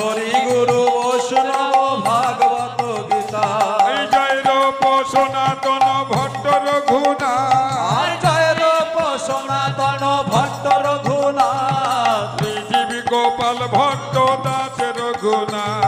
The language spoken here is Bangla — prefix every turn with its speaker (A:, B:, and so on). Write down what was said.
A: হরি গুরু বৈষ্ণব ভাগবত গীতা।
B: জয় রূপ সনাতন ভট্ট রঘুনাথ,
A: জয় রূপ সনাতন ভট্ট রঘুনাথ,
B: শ্রীজীবী গোপাল ভট্ট দাস রঘুনাথ,